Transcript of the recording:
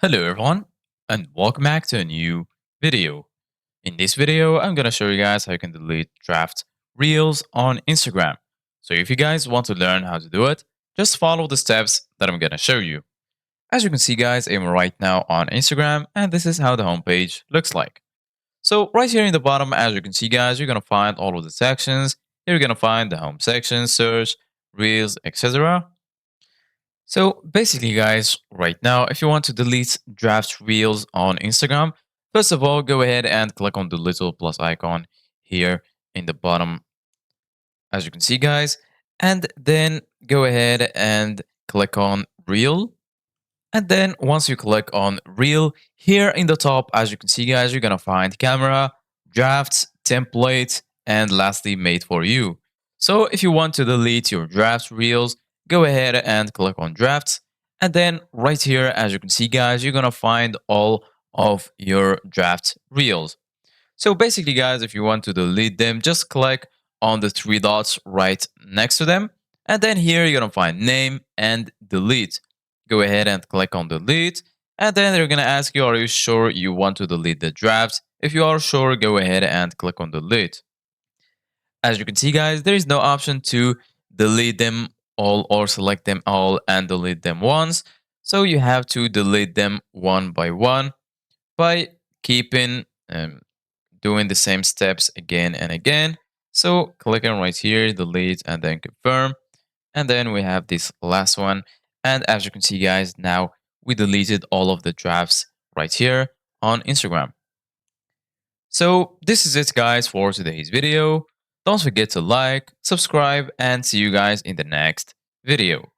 Hello everyone and welcome back to a new video. In this video, I'm going to show you guys how you can delete draft reels on Instagram. So if you guys want to learn how to do it, just follow the steps that I'm going to show you. As you can see guys, I'm right now on Instagram and this is how the homepage looks like. So right here in the bottom, as you can see guys, you're going to find all of the sections. Here you're going to find the home section, search, reels, etc. So basically, guys, right now, if you want to delete draft reels on Instagram, first of all, go ahead and click on the little plus icon here in the bottom, as you can see, guys. And then go ahead and click on reel. And then once you click on reel, here in the top, as you can see, guys, you're going to find camera, drafts, templates, and lastly, made for you. So if you want to delete your draft reels, go ahead and click on drafts. And then right here, as you can see, guys, you're going to find all of your draft reels. So basically, guys, if you want to delete them, just click on the three dots right next to them. And then here you're going to find name and delete. Go ahead and click on delete. And then they're going to ask you, are you sure you want to delete the drafts? If you are sure, go ahead and click on delete. As you can see, guys, there is no option to delete them all or select them all and delete them once. So you have to delete them one by one by keeping doing the same steps again and again. So clicking right here, delete and then confirm. And then we have this last one. And as you can see, guys, now we deleted all of the drafts right here on Instagram. So this is it, guys, for today's video. Don't forget to like, subscribe, and see you guys in the next video.